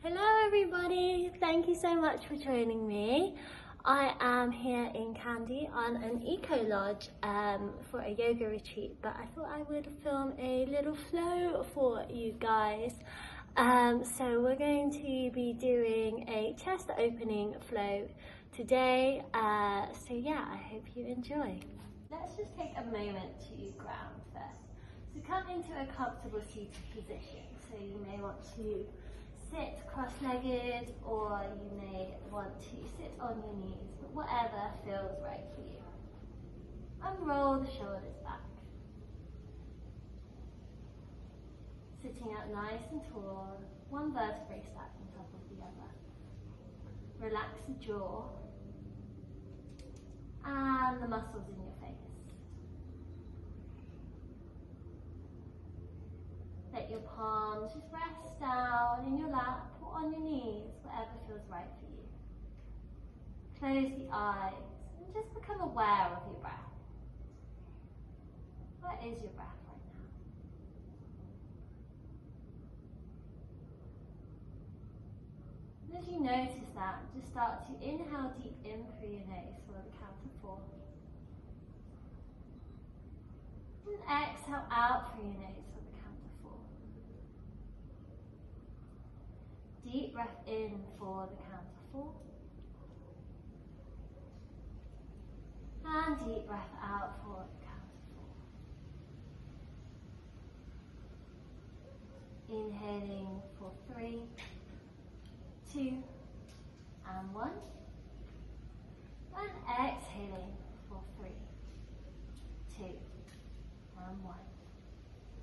Hello everybody, thank you so much for joining me. I am here in Kandy on an eco lodge for a yoga retreat, but I thought I would film a little flow for you guys. So we're going to be doing a chest opening flow today. So yeah, I hope you enjoy. Let's just take a moment to ground first. So come into a comfortable seated position. So you may want to sit cross-legged, or you may want to sit on your knees, but whatever feels right for you. And roll the shoulders back. Sitting up nice and tall, one vertebrae stacked on top of the other. Relax the jaw and the muscles in your face. Let your palms just rest down in your lap or on your knees, whatever feels right for you. Close the eyes and just become aware of your breath. Where is your breath right now? And as you notice that, just start to inhale deep in through your nose for the count of 4. And exhale out through your nose. Deep breath in for the count of 4. And deep breath out for the count of 4. Inhaling for 3, 2, and 1. And exhaling for 3, 2, and 1.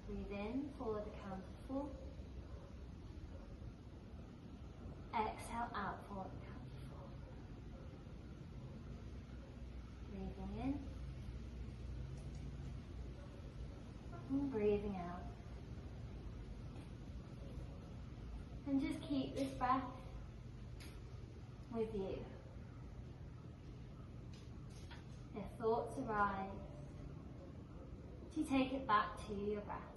Breathe in for the count of 4. Exhale out for the count of 4. Breathing in and breathing out. And just keep this breath with you. If thoughts arise, to take it back to your breath.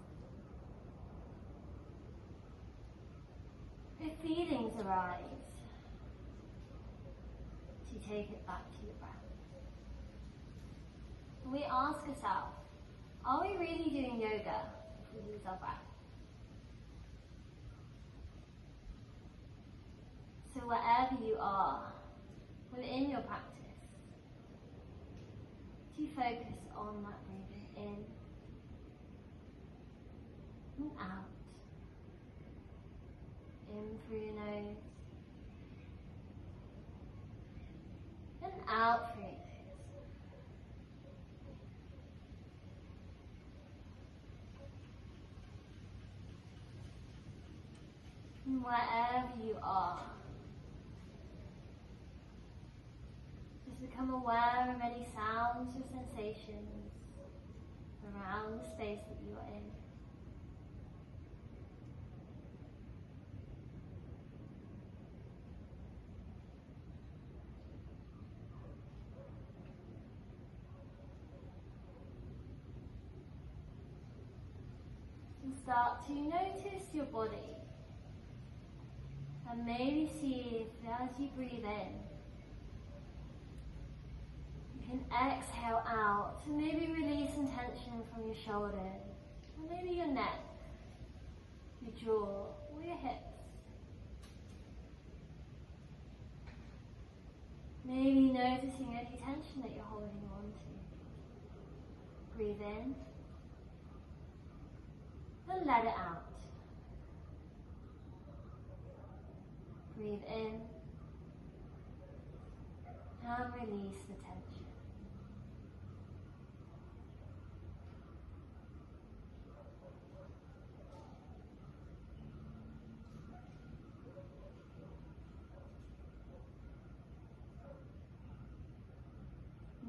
If feelings arise, to take it back to your breath. And we ask ourselves, are we really doing yoga if we lose our breath? So wherever you are within your practice, to focus on that breathing in and out. In through your nose and out through your nose. And wherever you are, just become aware of any sounds or sensations around the space that you are in. Start to notice your body, and maybe see if as you breathe in, you can exhale out to maybe release some tension from your shoulders, or maybe your neck, your jaw, or your hips. Maybe noticing any tension that you're holding on to. Breathe in. And let it out. Breathe in and release the tension.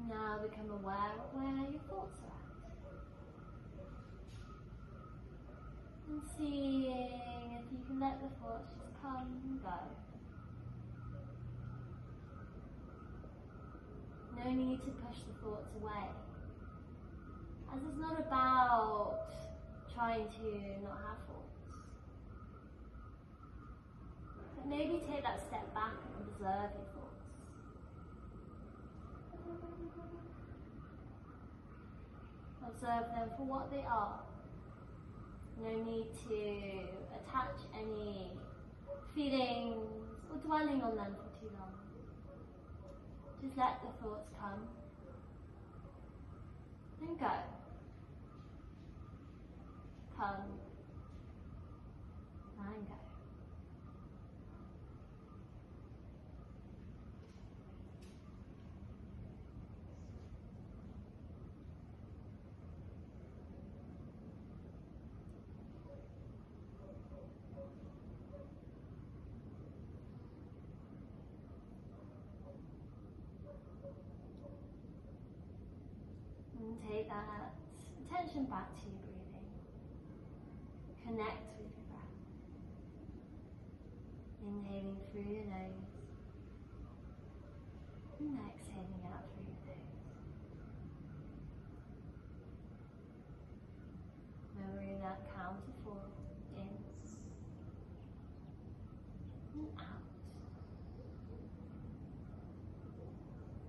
Now become aware of where your thoughts are at. And seeing if you can let the thoughts just come and go. No need to push the thoughts away, as it's not about trying to not have thoughts. step back and observe your thoughts. Observe them for what they are. No need to attach any feelings or dwelling on them for too long. Just let the thoughts come and go. Come and go. And take that attention back to your breathing. Connect with your breath. Inhaling through your nose and exhaling out through your nose. Remembering that count of 4 in and out.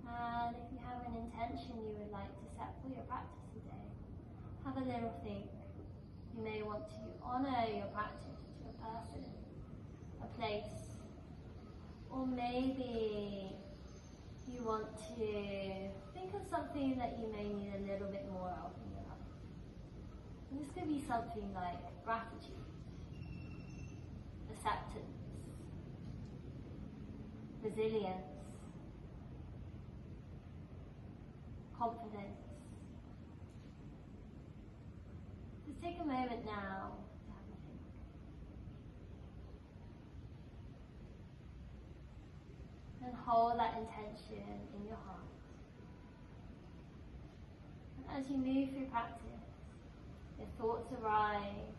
And if you have an intention you would like to set for your practice today, have a little think. You may want to honour your practice to a person, a place, or maybe you want to think of something that you may need a little bit more of in your life. And this could be something like gratitude, acceptance, resilience, confidence. Just take a moment now to have a think. And hold that intention in your heart. And as you move through practice, if thoughts arise,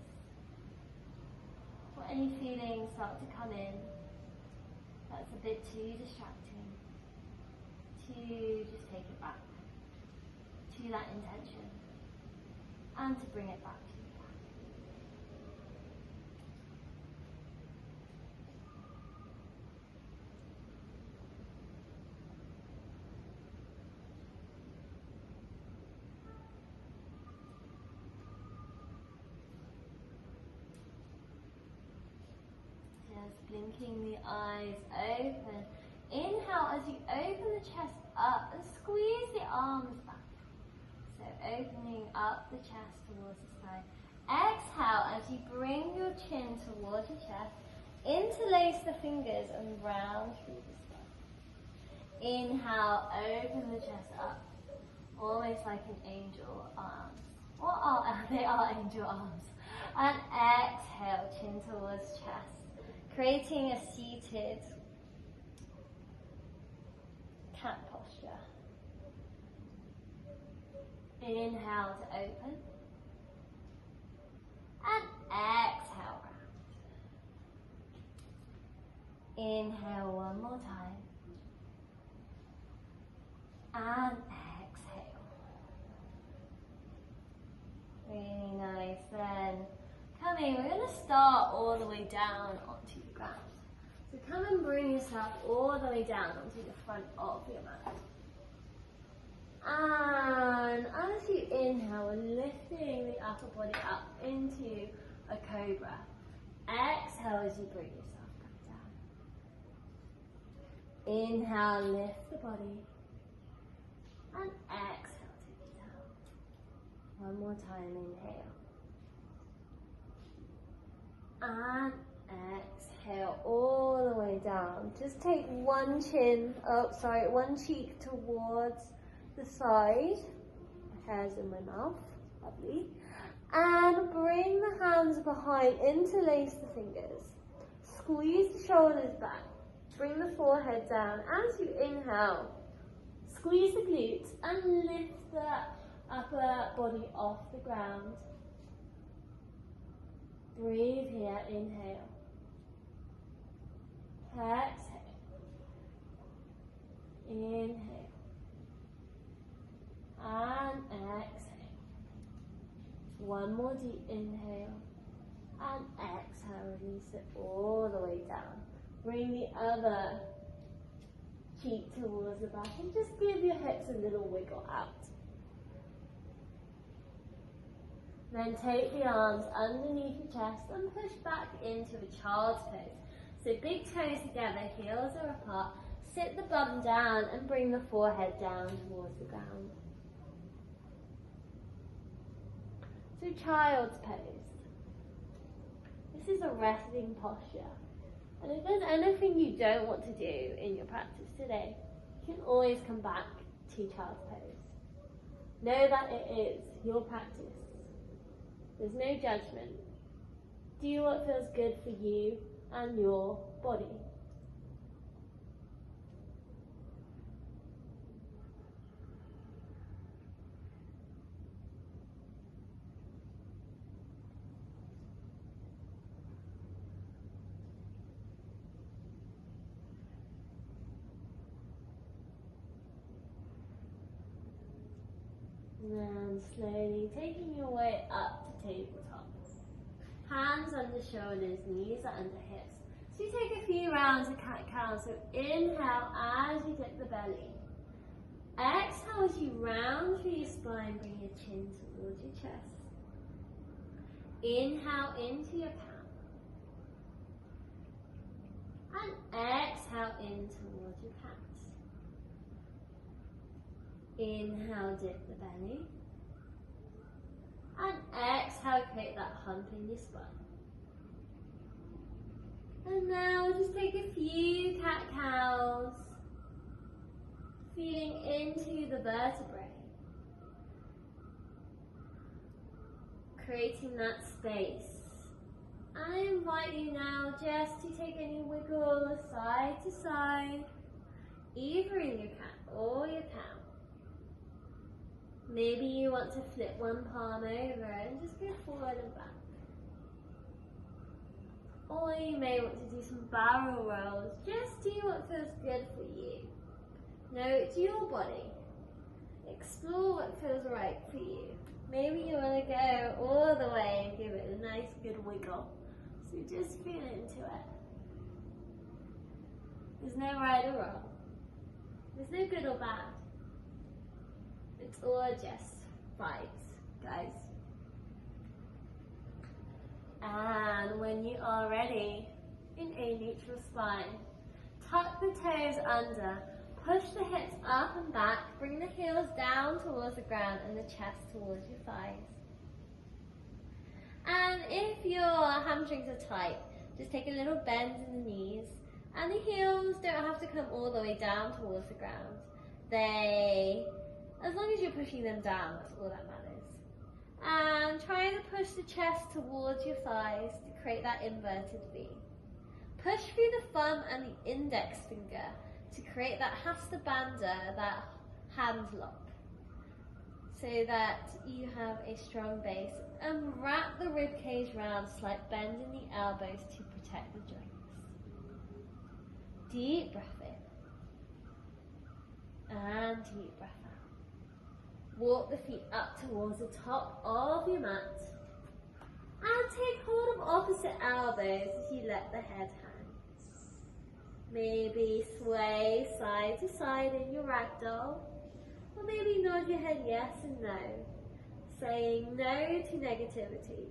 or any feelings start to come in, that's a bit too distracting, to just take it back to that intention and to bring it back to you. Just blinking the eyes open. Inhale as you open the chest up and squeeze the arms back. So opening up the chest towards the sky. Exhale as you bring your chin towards your chest. Interlace the fingers and round through the spine. Inhale, open the chest up. Almost like an angel arms. They are angel arms. And exhale, chin towards chest. Creating a seated cat posture. Inhale to open. And exhale round. Inhale one more time. And exhale. Really nice. Then coming, we're going to start all the way down onto the ground. So come and bring yourself all the way down onto the front of your mat. And as you inhale, lifting the upper body up into a cobra. Exhale as you bring yourself back down. Inhale, lift the body. And exhale, take it down. One more time, inhale. And exhale all the way down. Just take one cheek towards the side. My hair's in my mouth, lovely. And bring the hands behind, interlace the fingers. Squeeze the shoulders back. Bring the forehead down. As you inhale, squeeze the glutes and lift the upper body off the ground. Breathe here, inhale. Exhale. Inhale. And exhale. One more deep inhale. And exhale, release it all the way down. Bring the other cheek towards the back and just give your hips a little wiggle out. Then take the arms underneath your chest and push back into a child's pose. So big toes together, heels are apart. Sit the bum down and bring the forehead down towards the ground. So child's pose. This is a resting posture. And if there's anything you don't want to do in your practice today, you can always come back to child's pose. Know that it is your practice. There's no judgment. Do what feels good for you and your body. And slowly taking your way up to tabletop. Hands under shoulders, knees are under hips. So you take a few rounds of cat-cow. So inhale as you dip the belly. Exhale as you round through your spine, bring your chin towards your chest. Inhale into your cow. And exhale in towards your cat. Inhale, dip the belly. And exhale, create that hump in your spine. And now just take a few cat-cows, feeling into the vertebrae. Creating that space. I invite you now just to take any wiggle side to side, either in your cat or your cow. Maybe you want to flip one palm over and just go forward and back. Or you may want to do some barrel rolls. Just do what feels good for you. Note your body. Explore what feels right for you. Maybe you want to go all the way and give it a nice good wiggle. So just feel into it. There's no right or wrong. There's no good or bad. It's all just vibes, guys. And when you are ready, in a neutral spine, tuck the toes under, push the hips up and back, bring the heels down towards the ground and the chest towards your thighs. And if your hamstrings are tight, just take a little bend in the knees, and the heels don't have to come all the way down towards the ground. As long as you're pushing them down, that's all that matters. And try to push the chest towards your thighs to create that inverted V. Push through the thumb and the index finger to create that hasta bandha, that hand lock, so that you have a strong base. And wrap the rib cage round, slight bend in the elbows to protect the joints. Deep breath in. And deep breath out. Walk the feet up towards the top of your mat. And take hold of opposite elbows as you let the head hang. Maybe sway side to side in your ragdoll. Or maybe nod your head yes and no. Saying no to negativity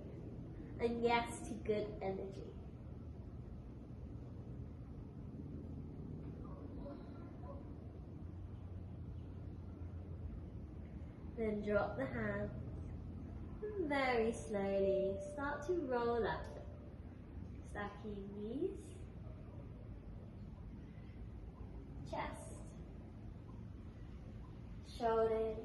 and yes to good energy. Then drop the hands and very slowly start to roll up, stacking knees, chest, shoulders,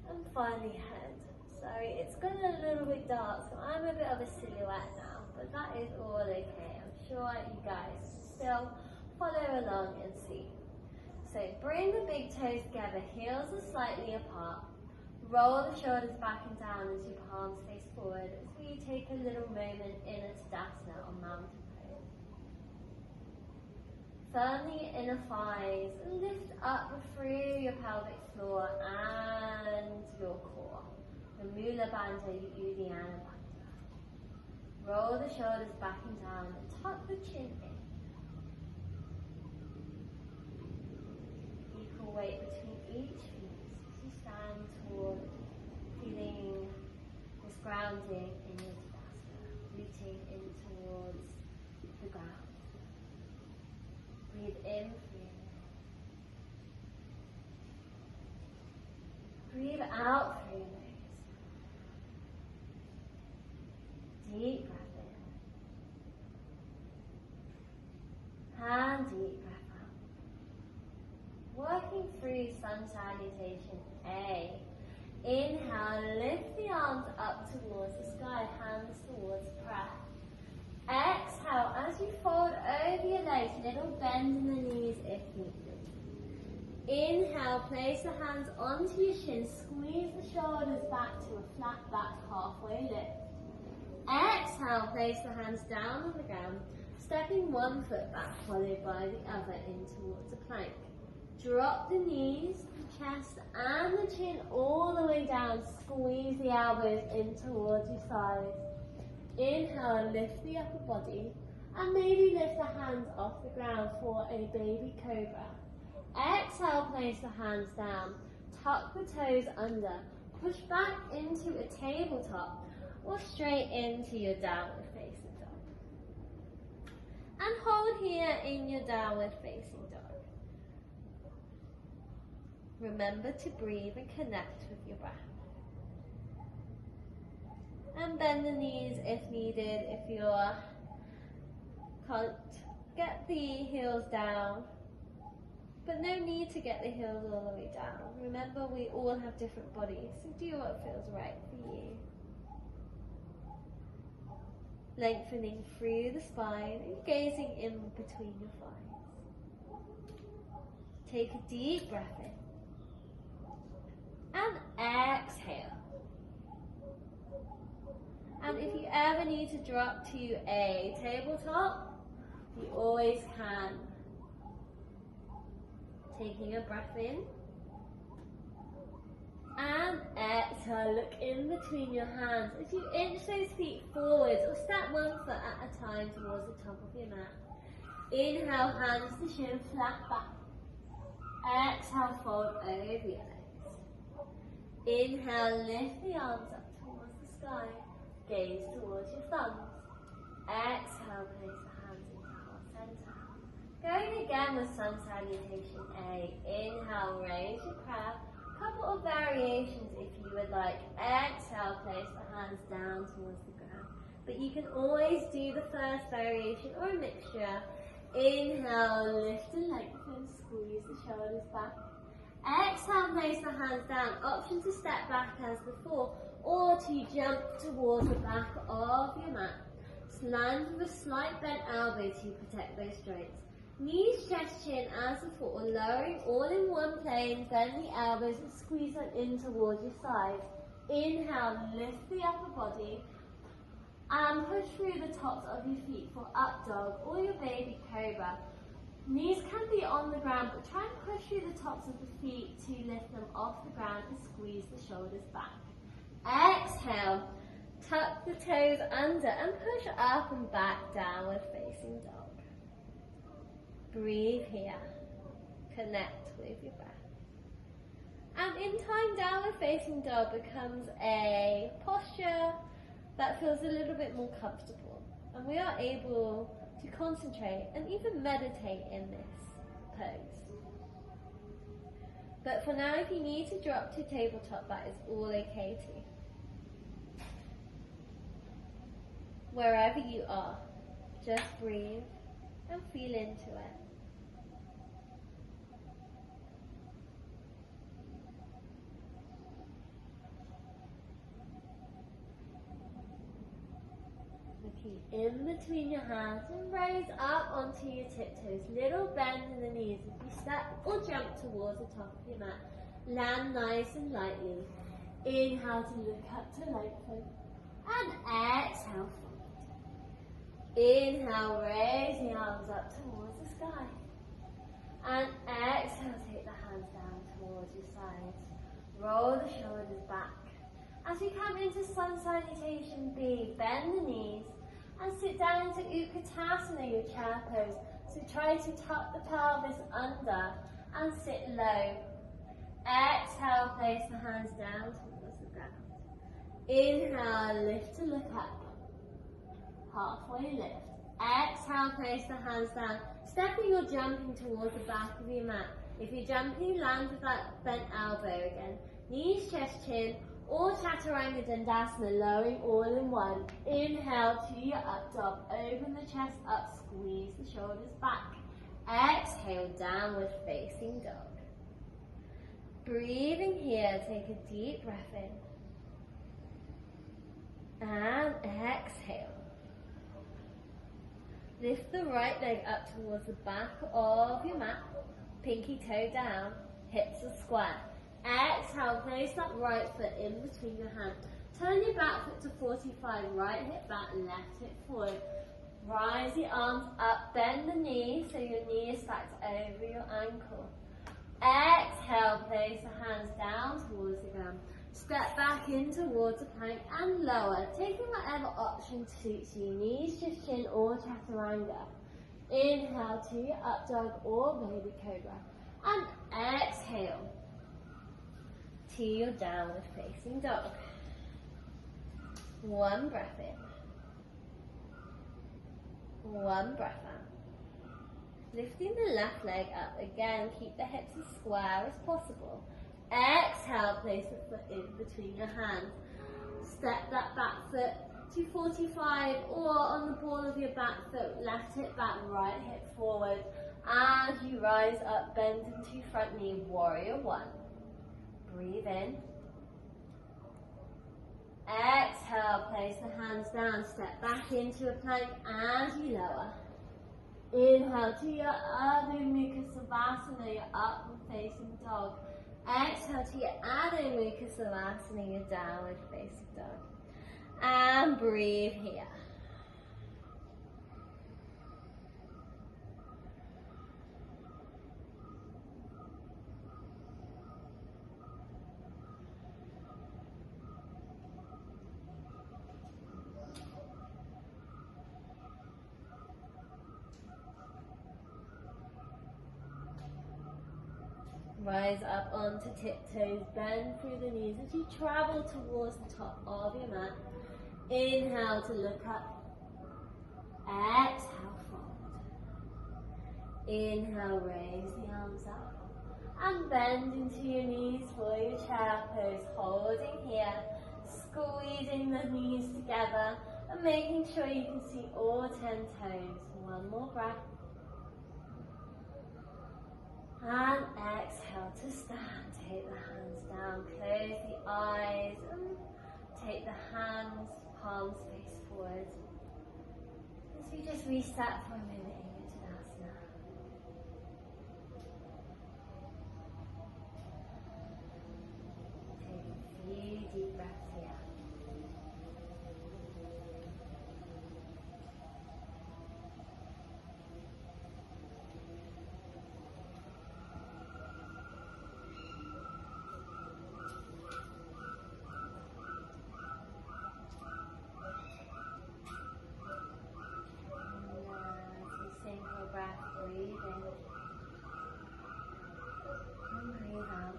and finally head. Sorry, it's gotten a little bit dark, so I'm a bit of a silhouette now, but that is all okay. I'm sure you guys still follow along and see. So bring the big toes together, heels are slightly apart. Roll the shoulders back and down as your palms face forward as we take a little moment in a Tadasana or mountain pose. Firm the inner thighs and lift up through your pelvic floor and your core. The Mula Bandha, Uddiyana Bandha. Roll the shoulders back and down and tuck the chin in. grounding in your Vinyasa, rooting in towards the ground. Breathe in through. Breathe out through your nose. Deep breath in. And deep breath out. Working through sun salutation A. Inhale, lift the arms up towards the sky, hands towards prayer. Exhale, as you fold over your legs, little bend in the knees if needed. Inhale, place the hands onto your shins, squeeze the shoulders back to a flat back, halfway lift. Exhale, place the hands down on the ground, stepping one foot back, followed by the other in towards a plank. Drop the knees, the chest and the chin all the way down, squeeze the elbows in towards your sides. Inhale, lift the upper body and maybe lift the hands off the ground for a baby cobra. Exhale, place the hands down, tuck the toes under, push back into a tabletop or straight into your downward facing dog. And hold here in your downward facing dog. Remember to breathe and connect with your breath. And bend the knees if needed, if you can't get the heels down. But no need to get the heels all the way down. Remember, we all have different bodies, so do what feels right for you. Lengthening through the spine and gazing in between your thighs. Take a deep breath in. And exhale. And if you ever need to drop to a tabletop, you always can. Taking a breath in. And exhale, look in between your hands as you inch those feet forwards or step one foot at a time towards the top of your mat. Inhale, hands to shin, flat back. Exhale, fold over your legs. Inhale, lift the arms up towards the sky. Gaze towards your thumbs. Exhale, place the hands into heart center. Going again with sun salutation A. Inhale, raise your prayer. Couple of variations if you would like. Exhale, place the hands down towards the ground. But you can always do the first variation or a mixture. Inhale, lift and lengthen, squeeze the shoulders back. Exhale, place the hands down. Option to step back as before or to jump towards the back of your mat. Land with a slight bent elbow to protect those joints. Knees, chest, chin as before, lowering all in one plane, bend the elbows and squeeze them in towards your sides. Inhale, lift the upper body and push through the tops of your feet for up dog or your baby cobra. Knees can be on the ground, but try and push through the tops of the feet to lift them off the ground and squeeze the shoulders back. Exhale, tuck the toes under and push up and back, downward facing dog. Breathe here, connect with your breath. And in time, downward facing dog becomes a posture that feels a little bit more comfortable. And we are able to concentrate and even meditate in this pose. But for now, if you need to drop to tabletop, that is all okay too. Wherever you are, just breathe and feel into it. Looking in between your hands and raise up onto your tiptoes. Little bend in the knees as you step or jump towards the top of your mat. Land nice and lightly. Inhale to look up to lengthen. And exhale. Inhale, raise the arms up towards the sky. And exhale, take the hands down towards your sides. Roll the shoulders back. As we come into sun salutation B, bend the knees and sit down into Utkatasana, your chair pose. So try to tuck the pelvis under and sit low. Exhale, place the hands down towards the ground. Inhale, lift to look up. Halfway lift. Exhale, place the hands down. Stepping or jumping towards the back of your mat. If you're jumping, land with that bent elbow again. Knees, chest, chin, or chaturanga dandasana, lowering all in one. Inhale to your up dog. Open the chest up, squeeze the shoulders back. Exhale, downward facing dog. Breathing here, take a deep breath in. And exhale. Lift the right leg up towards the back of your mat. Pinky toe down, hips are square. Exhale, place that right foot in between your hands. Turn your back foot to 45, right hip back, left hip forward. Rise the arms up, bend the knee so your knee is stacked over your ankle. Exhale, place the hands down towards the ground. Step back in towards a plank and lower, taking whatever option suits you. Knees, just chin or chaturanga. Inhale to your up dog or baby cobra. And exhale to your downward facing dog. One breath in. One breath out. Lifting the left leg up again, keep the hips as square as possible. Exhale, place the foot in between your hands. Step that back foot to 45 or on the ball of your back foot, left hip back, right hip forward. As you rise up, bend into front knee, warrior one. Breathe in. Exhale, place the hands down, step back into a plank as you lower. Inhale to your Adho Mukha Savasana, your upward facing dog. Exhale to your Adho Mukha Savasana, your downward facing dog. And breathe here. Rise up onto tiptoes, bend through the knees as you travel towards the top of your mat. Inhale to look up. Exhale, fold. Inhale, raise the arms up. And bend into your knees for your chair pose. Holding here, squeezing the knees together and making sure you can see all 10 toes. One more breath. And exhale to stand. Take the hands down, close the eyes, and take the hands, palms face forward. As we just reset for a minute in Vinyasa. Take a few deep breaths here. Breathe in and breathe out.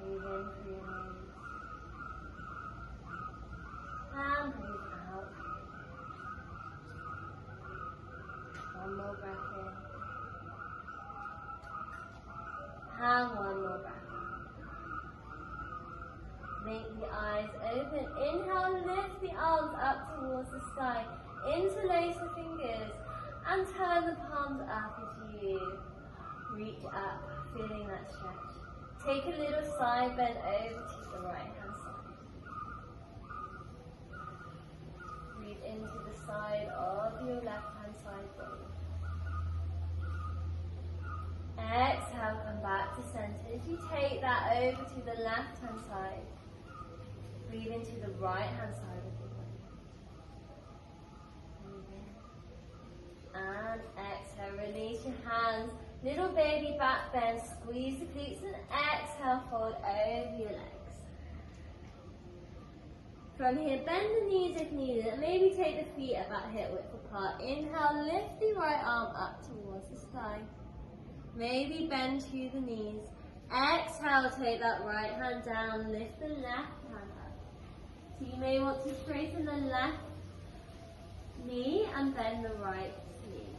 Breathe in through your nose and breathe out. One more breath in and one more breath out. Make the eyes open. Inhale, lift the arms up towards the sky. Interlace the fingers and turn the palms up as you reach up, feeling that stretch. Take a little side bend over to the right hand side. Breathe into the side of your left hand side body. Exhale, come back to center. As you take that over to the left hand side, breathe into the right hand side of your body. And exhale, release your hands, little baby back bend, squeeze the glutes and exhale, fold over your legs. From here, bend the knees if needed and maybe take the feet about hip width apart. Inhale, lift the right arm up towards the sky. Maybe bend to the knees. Exhale, take that right hand down, lift the left hand up. So you may want to straighten the left knee and bend the right knee.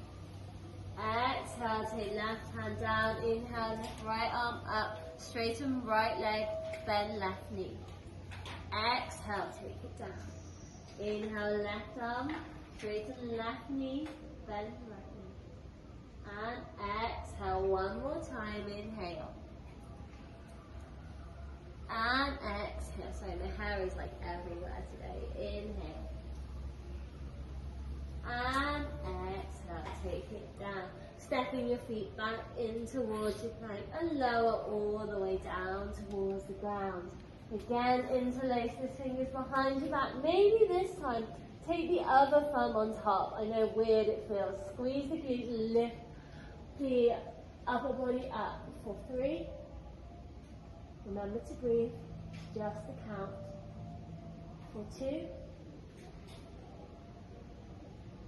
Exhale, take left hand down, inhale, lift right arm up, straighten right leg, bend left knee. Exhale, take it down. Inhale, left arm, straighten left knee, bend right knee. And exhale, one more time, inhale. And exhale, sorry, my hair is like everywhere today. Inhale. And exhale, take it down. Stepping your feet back in towards your plank and lower all the way down towards the ground. Again, interlace the fingers behind your back. Maybe this time, take the other thumb on top. I know weird it feels. Squeeze the glutes, lift the upper body up for 3. Remember to breathe, just the count. For 2.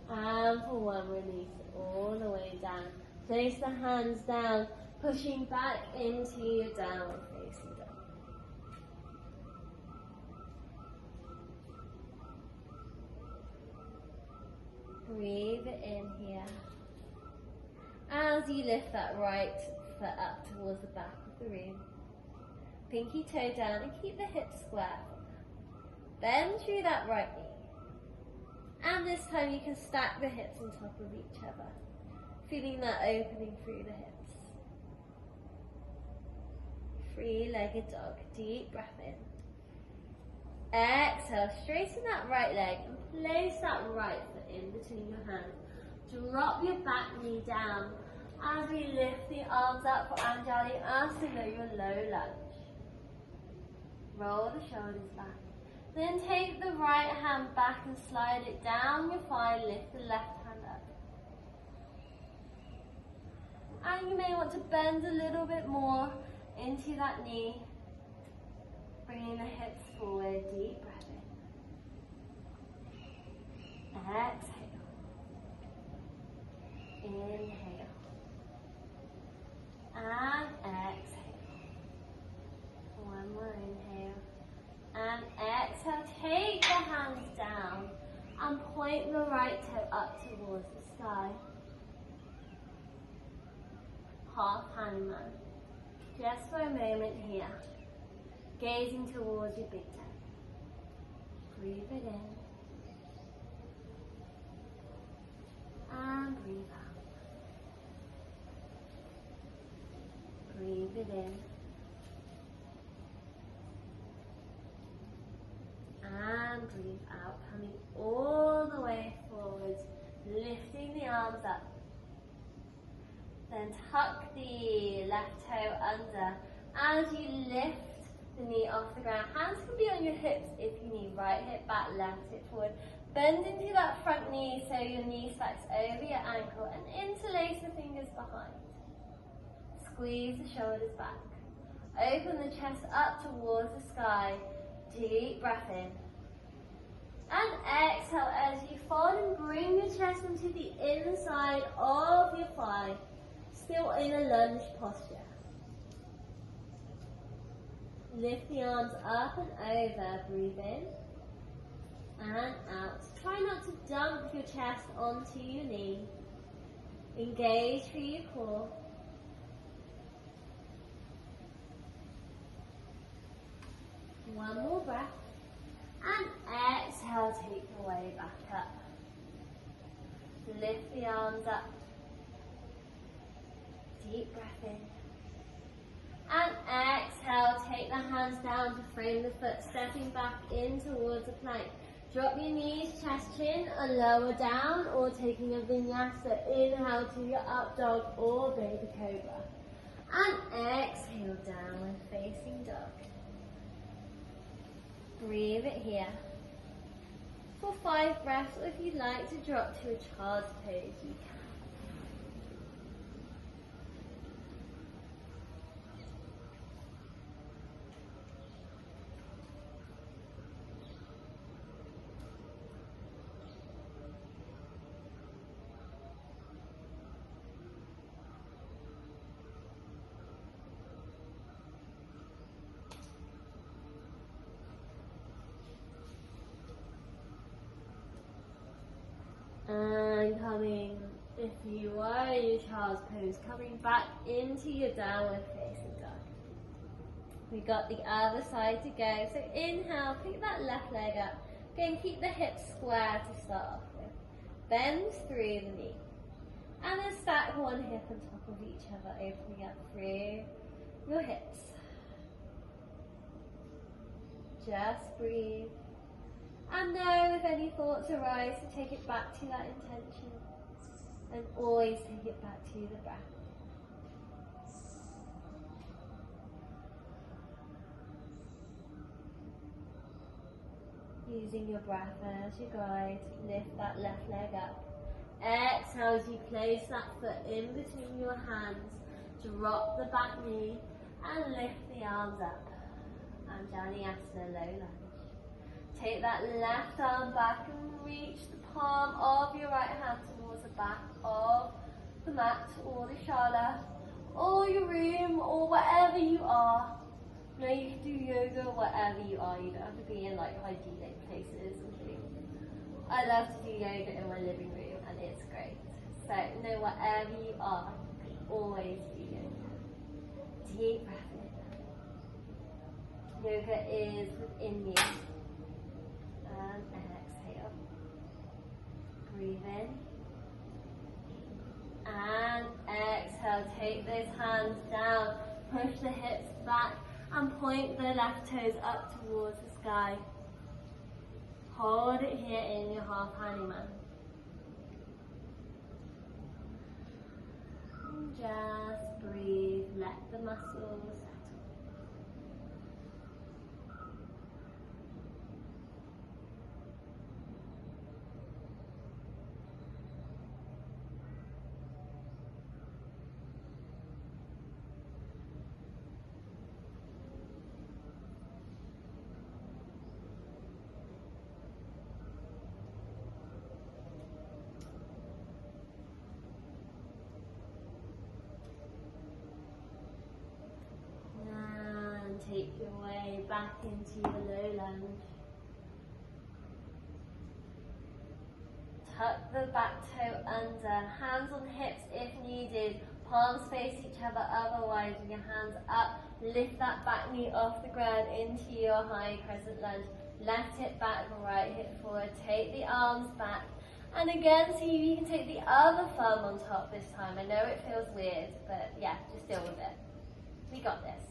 And for 1, release all the way down. Place the hands down, pushing back into your downward facing dog. Breathe it in here. As you lift that right foot up towards the back of the room. Pinky toe down and keep the hips square. Bend through that right knee. And this time you can stack the hips on top of each other. Feeling that opening through the hips. 3-legged dog. Deep breath in. Exhale, straighten that right leg and place that right foot in between your hands. Drop your back knee down as we lift the arms up for Anjali Asana, your low lunge. Roll the shoulders back. Then take the right hand back and slide it down your thigh, lift the left hand up. And you may want to bend a little bit more into that knee, bringing the hips forward, deep breath in. Exhale. Inhale. And exhale. One more inhale. And exhale, take the hands down and point the right toe up towards the sky. Half Hanuman. Just for a moment here, gazing towards your big toe. Breathe it in. And breathe out. Breathe it in. And breathe out, coming all the way forward, lifting the arms up. Then tuck the left toe under. As you lift the knee off the ground, hands can be on your hips if you need. Right hip back, left hip forward. Bend into that front knee so your knee stacks over your ankle and interlace the fingers behind. Squeeze the shoulders back. Open the chest up towards the sky. Deep breath in. And exhale as you fold and bring your chest into the inside of your thigh. Still in a lunge posture. Lift the arms up and over. Breathe in and out. Try not to dump your chest onto your knee. Engage through your core. One more breath. And exhale, take your way back up. Lift the arms up. Deep breath in. And exhale, take the hands down to frame the foot, stepping back in towards the plank. Drop your knees, chest, chin, and lower down, or taking a vinyasa. Inhale to your up dog or baby cobra. And exhale, downward facing dog. Breathe it here. For 5 breaths, or if you'd like to drop to a child's pose, you can. And coming, if you are in your child's pose, coming back into your downward facing dog. We got the other side to go. So inhale, pick that left leg up. Again, keep the hips square to start off with. Bend through the knee. And then stack one hip on top of each other, opening up through your hips. Just breathe. And know if any thoughts arise, to take it back to that intention. And always take it back to the breath. Using your breath as your guide, lift that left leg up. Exhale as you place that foot in between your hands. Drop the back knee and lift the arms up. And Vinyasa, low lunge. Take that left arm back and reach the palm of your right hand towards the back of the mat or the shala or your room or wherever you are. No, you can do yoga wherever you are. You don't have to be in like hygienic places and things. I love to do yoga in my living room and it's great. So no, wherever you are, you can always do yoga. Deep breath in. Yoga is within you. And exhale. Breathe in. And exhale. Take those hands down. Push the hips back. And point the left toes up towards the sky. Hold it here in your half Hanuman. Just breathe, let the muscles settle. Take your way back into your low lunge. Tuck the back toe under, hands on hips if needed, palms face each other, otherwise with your hands up, lift that back knee off the ground into your high crescent lunge. Left hip back, right hip forward, take the arms back. And again, see if you can take the other thumb on top this time. I know it feels weird, but yeah, just deal with it. We got this.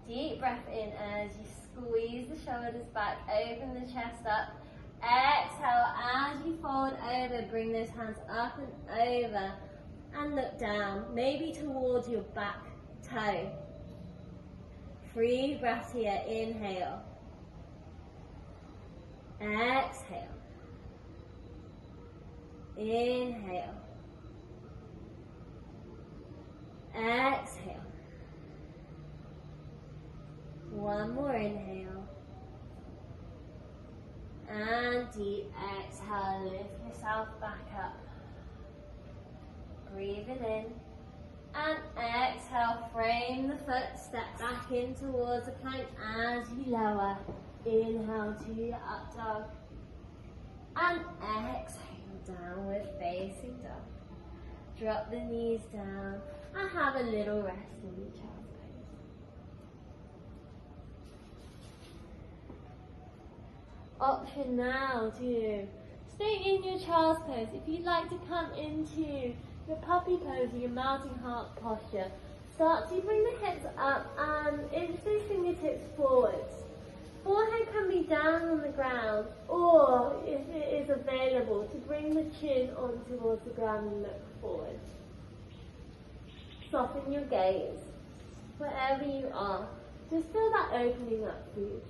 Deep breath in as you squeeze the shoulders back, open the chest up. Exhale as you fold over, bring those hands up and over and look down, maybe towards your back toe. 3 breaths here, inhale. Exhale. Inhale. Exhale. One more inhale. And deep exhale, lift yourself back up. Breathe it in. And exhale, frame the foot, step back in towards the plank as you lower. Inhale to your up dog. And exhale, downward facing dog. Drop the knees down and have a little rest in your child's pose. Option now to stay in your child's pose. If you'd like to come into your puppy pose or your melting heart posture, start to bring the hips up and interlace fingertips forwards. Forehead can be down on the ground, or if it is available, to bring the chin on towards the ground and look forward. Soften your gaze wherever you are. Just feel that opening up for you.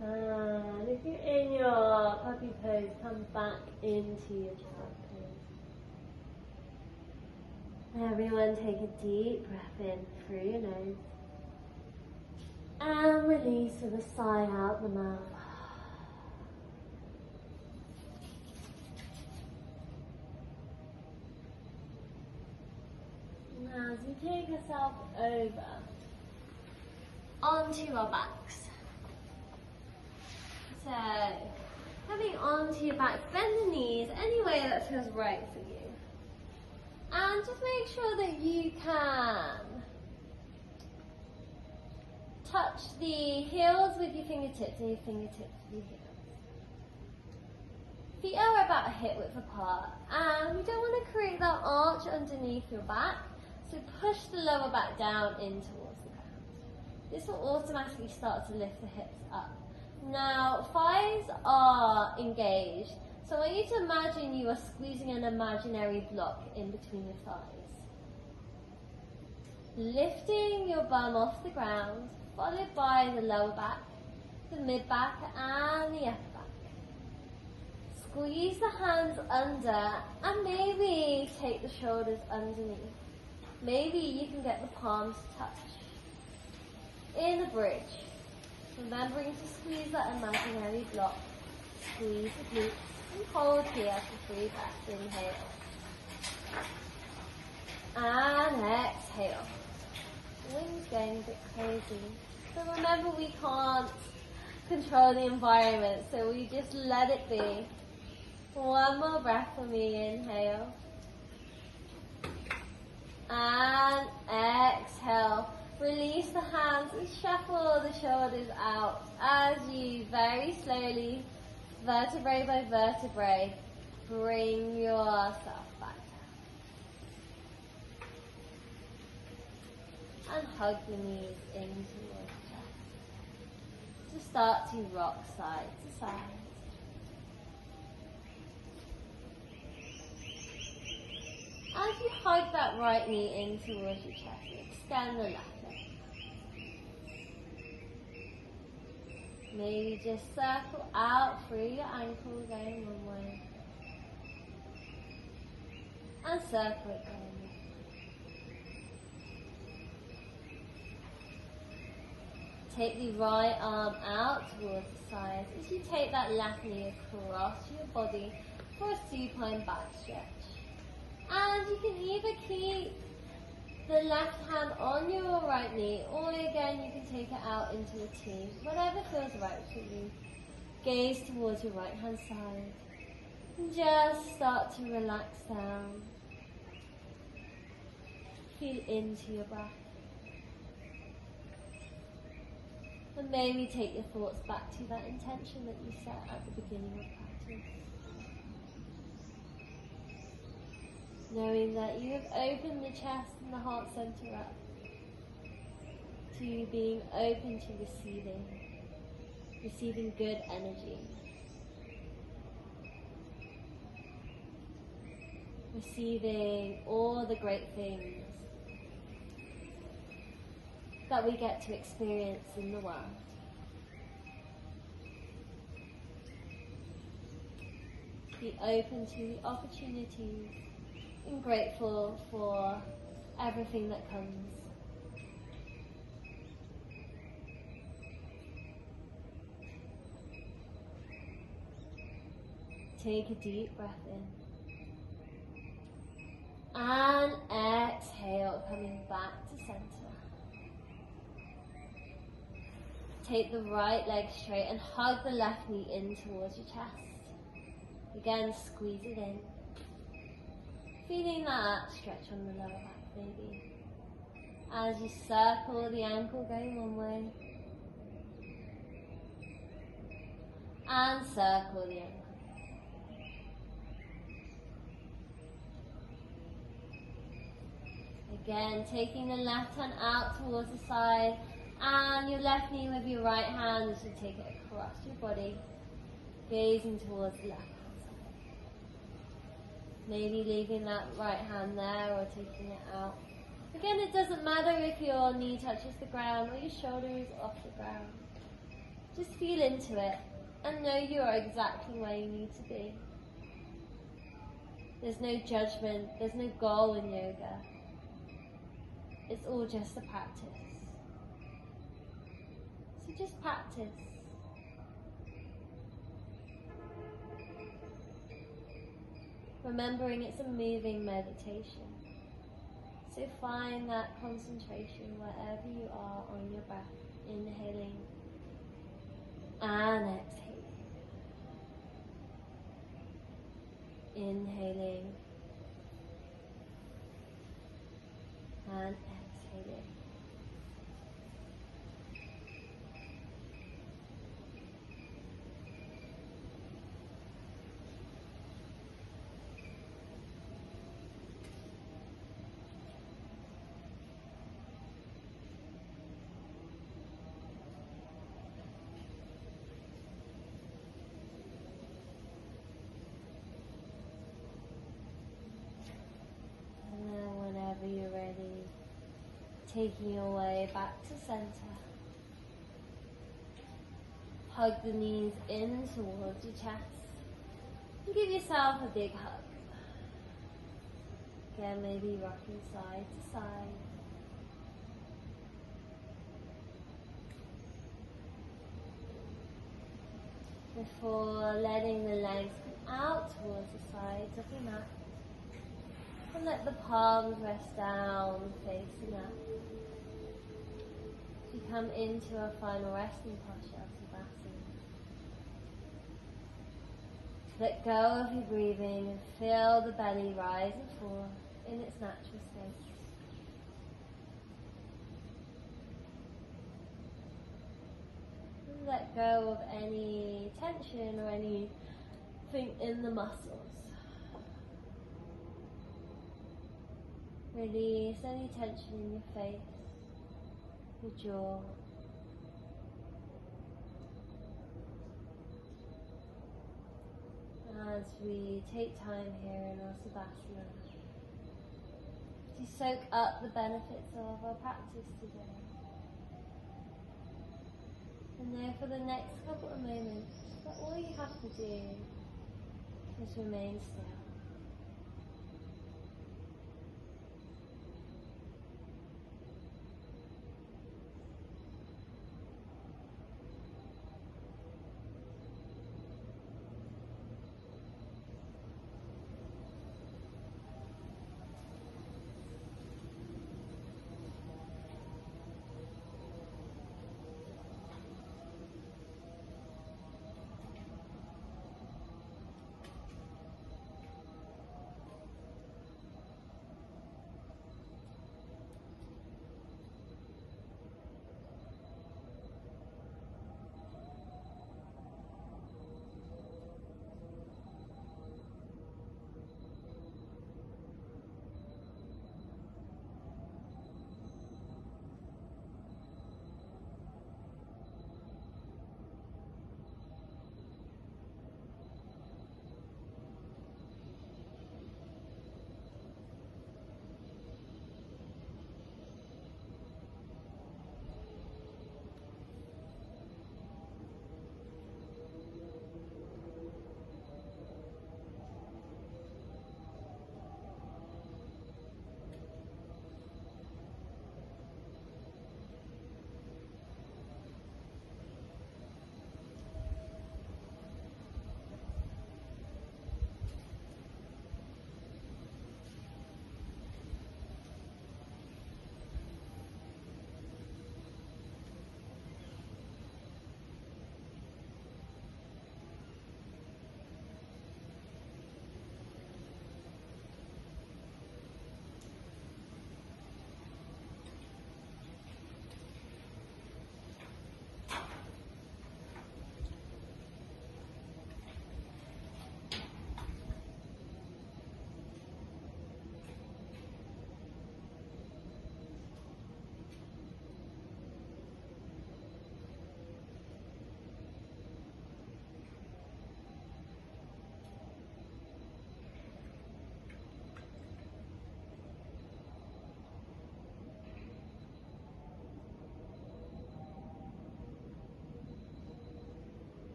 And if you're in your puppy pose, come back into your child pose. Everyone take a deep breath in through your nose. And release with a sigh out the mouth. Now as you take yourself over onto our backs. So, coming onto your back, bend the knees any way that feels right for you. And just make sure that you can touch the heels with your fingertips and your fingertips with your heels. Feet are about hip width apart, and we don't want to create that arch underneath your back, so push the lower back down in towards the ground. This will automatically start to lift the hips up. Now, thighs are engaged, so I want you to imagine you are squeezing an imaginary block in between your thighs. Lifting your bum off the ground, followed by the lower back, the mid back and the upper back. Squeeze the hands under and maybe take the shoulders underneath. Maybe you can get the palms to touch. In a bridge, remembering to squeeze that imaginary block. Squeeze the glutes and hold here for 3 breaths. Inhale. And exhale. Wings going a bit crazy. So remember, we can't control the environment, so we just let it be. One more breath for me. Inhale. And exhale. Release the hands and shuffle the shoulders out as you very slowly, vertebrae by vertebrae, bring yourself back down. And hug the knees into your chest. To start to rock side to side. As you hug that right knee in towards your chest, extend the left leg. Maybe just circle out through your ankle going one way. And circle it going. Take the right arm out towards the side as you take that left knee across your body for a supine back stretch. And you can either keep the left hand on your right knee, or again you can take it out into a T, whatever feels right for you. Gaze towards your right hand side. And just start to relax down. Feel into your breath. And maybe take your thoughts back to that intention that you set at the beginning of practice. Knowing that you have opened the chest and the heart center up to being open to receiving good energy, receiving all the great things that we get to experience in the world. Be open to the opportunities and grateful for everything that comes. Take a deep breath in. And exhale, coming back to center. Take the right leg straight and hug the left knee in towards your chest. Again, squeeze it in. Feeling that stretch on the lower back, maybe. As you circle the ankle going one way. And circle the ankle. Again, taking the left hand out towards the side, and your left knee with your right hand as you take it across your body, gazing towards the left hand side. Maybe leaving that right hand there or taking it out. Again, it doesn't matter if your knee touches the ground or your shoulder is off the ground. Just feel into it and know you are exactly where you need to be. There's no judgment, there's no goal in yoga. It's all just a practice. So just practice. Remembering it's a moving meditation. So find that concentration wherever you are on your breath, inhaling and exhaling. Inhaling and exhaling. And then whenever you're ready, taking your way back to center. Hug the knees in towards your chest. And give yourself a big hug. Again, maybe rocking side to side. Before letting the legs come out towards the sides of your mat. And let the palms rest down, facing up. As you come into a final resting posture of Savasana. Let go of your breathing and feel the belly rise and fall in its natural state. And let go of any tension or anything in the muscles. Release any tension in your face, your jaw. As we take time here in our Savasana to soak up the benefits of our practice today. And then for the next couple of moments, all you have to do is remain still.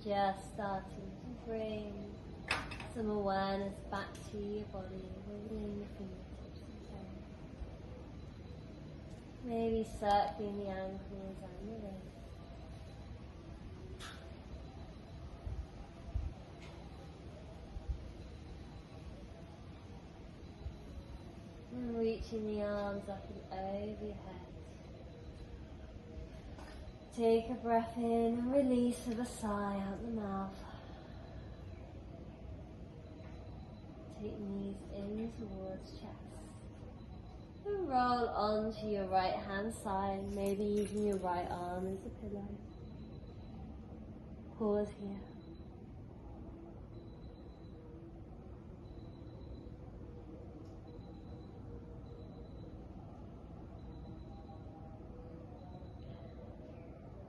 Just starting to bring some awareness back to your body, wiggling your fingertips and toes. Maybe circling the ankles and the wrists. And reaching the arms up and over your head. Take a breath in and release with a sigh out the mouth. Take knees in towards chest. And roll onto your right hand side, maybe using your right arm as a pillow. Pause here.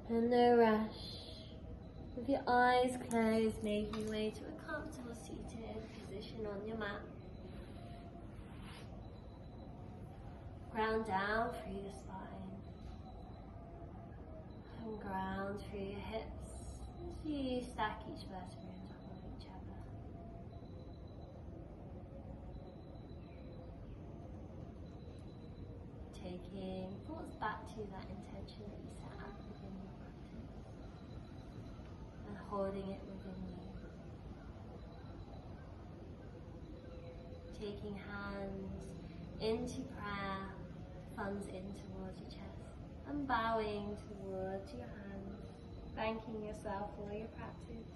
And no rush. With your eyes closed, making your way to a comfortable seated position on your mat. Ground down through your spine. And ground through your hips as you stack each vertebra on top of each other. Taking thoughts back to that intention that you set up within your practice and holding it within you. Taking hands into prayer, thumbs in towards your chest and bowing towards your hands, thanking yourself for your practice,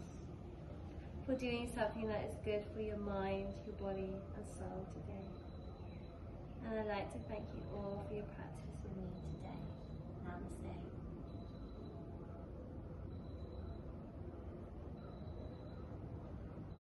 for doing something that is good for your mind, your body and soul today. And I'd like to thank you all for your practice.